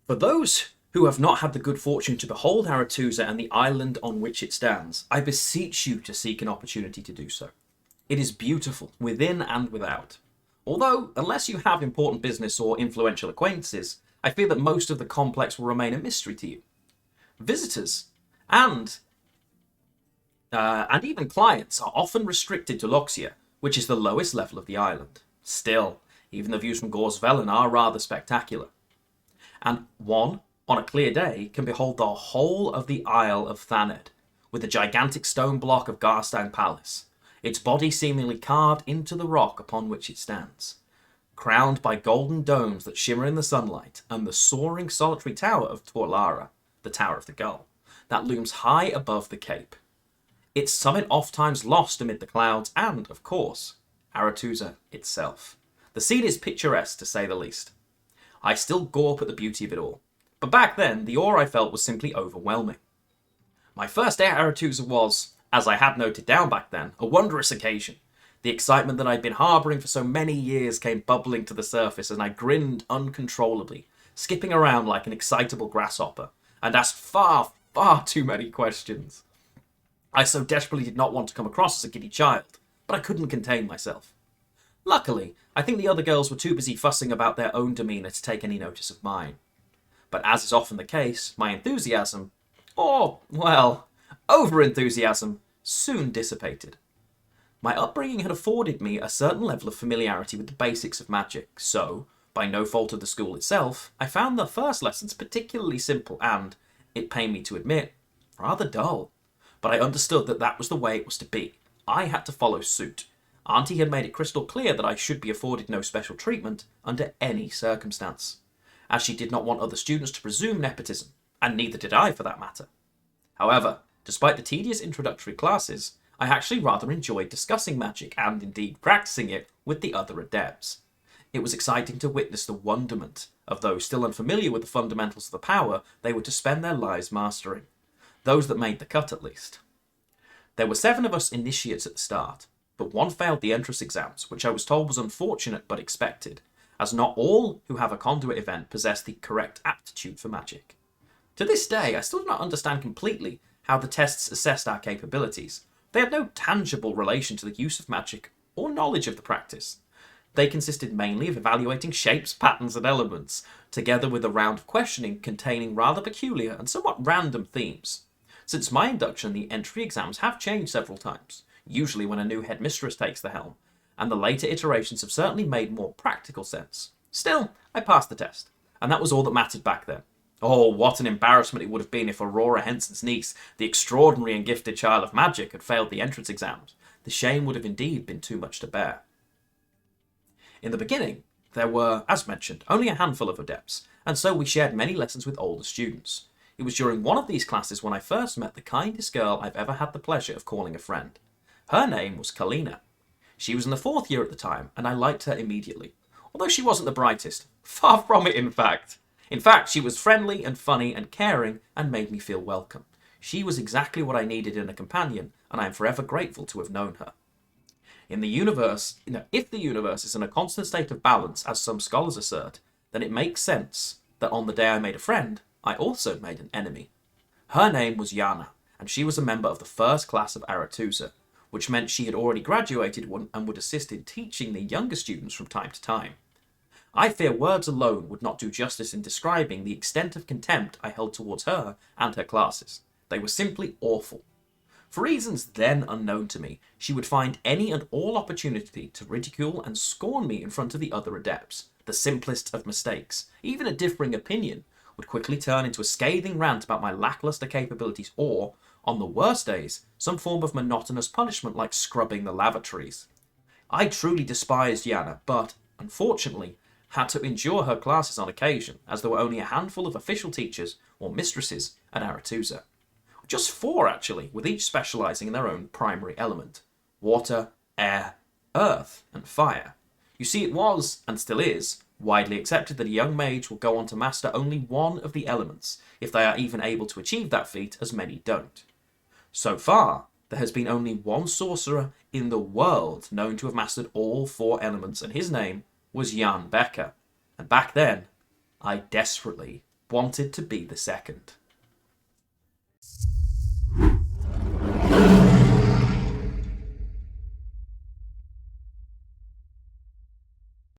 For those who have not had the good fortune to behold Aretuza and the island on which it stands, I beseech you to seek an opportunity to do so. It is beautiful, within and without. Although, unless you have important business or influential acquaintances, I fear that most of the complex will remain a mystery to you. Visitors and even clients are often restricted to Loxia, which is the lowest level of the island. Still, even the views from Gorsvelen are rather spectacular. And one, on a clear day, can behold the whole of the Isle of Thaned, with the gigantic stone block of Garstang Palace, its body seemingly carved into the rock upon which it stands, crowned by golden domes that shimmer in the sunlight, and the soaring solitary tower of Torlara, the Tower of the Gull, that looms high above the cape. Its summit oft-times lost amid the clouds, and, of course, Aretuza itself. The scene is picturesque, to say the least. I still gawp at the beauty of it all, but back then, the awe I felt was simply overwhelming. My first day at Aretuza was, as I had noted down back then, a wondrous occasion. The excitement that I'd been harbouring for so many years came bubbling to the surface, and I grinned uncontrollably, skipping around like an excitable grasshopper, and asked far, far too many questions. I so desperately did not want to come across as a giddy child, but I couldn't contain myself. Luckily, I think the other girls were too busy fussing about their own demeanour to take any notice of mine. But as is often the case, my enthusiasm, or, well, over-enthusiasm, soon dissipated. My upbringing had afforded me a certain level of familiarity with the basics of magic, so, by no fault of the school itself, I found the first lessons particularly simple and, it pained me to admit, rather dull. But I understood that that was the way it was to be. I had to follow suit. Auntie had made it crystal clear that I should be afforded no special treatment under any circumstance, as she did not want other students to presume nepotism, and neither did I for that matter. However, despite the tedious introductory classes, I actually rather enjoyed discussing magic and indeed practicing it with the other adepts. It was exciting to witness the wonderment of those still unfamiliar with the fundamentals of the power they were to spend their lives mastering. Those that made the cut, at least. There were 7 of us initiates at the start, but one failed the entrance exams, which I was told was unfortunate but expected, as not all who have a conduit event possess the correct aptitude for magic. To this day, I still do not understand completely how the tests assessed our capabilities. They had no tangible relation to the use of magic or knowledge of the practice. They consisted mainly of evaluating shapes, patterns, and elements, together with a round of questioning containing rather peculiar and somewhat random themes. Since my induction, the entry exams have changed several times, usually when a new headmistress takes the helm, and the later iterations have certainly made more practical sense. Still, I passed the test, and that was all that mattered back then. Oh, what an embarrassment it would have been if Aurora Henson's niece, the extraordinary and gifted child of magic, had failed the entrance exams. The shame would have indeed been too much to bear. In the beginning, there were, as mentioned, only a handful of adepts, and so we shared many lessons with older students. It was during one of these classes when I first met the kindest girl I've ever had the pleasure of calling a friend. Her name was Kalina. She was in the 4th year at the time, and I liked her immediately, although she wasn't the brightest. Far from it, in fact. In fact, she was friendly and funny and caring and made me feel welcome. She was exactly what I needed in a companion, and I am forever grateful to have known her. If the universe is in a constant state of balance, as some scholars assert, then it makes sense that on the day I made a friend, I also made an enemy. Her name was Yana, and she was a member of the first class of Aretuza, which meant she had already graduated and would assist in teaching the younger students from time to time. I fear words alone would not do justice in describing the extent of contempt I held towards her and her classes. They were simply awful. For reasons then unknown to me, she would find any and all opportunity to ridicule and scorn me in front of the other adepts. The simplest of mistakes, even a differing opinion, would quickly turn into a scathing rant about my lackluster capabilities or, on the worst days, some form of monotonous punishment like scrubbing the lavatories. I truly despised Yana, but, unfortunately, had to endure her classes on occasion, as there were only a handful of official teachers or mistresses at Aretuza. Just 4, actually, with each specialising in their own primary element: water, air, earth, and fire. You see, it was, and still is, widely accepted that a young mage will go on to master only one of the elements, if they are even able to achieve that feat, as many don't. So far, there has been only one sorcerer in the world known to have mastered all 4 elements, and his name was Jan Becker. And back then, I desperately wanted to be the second.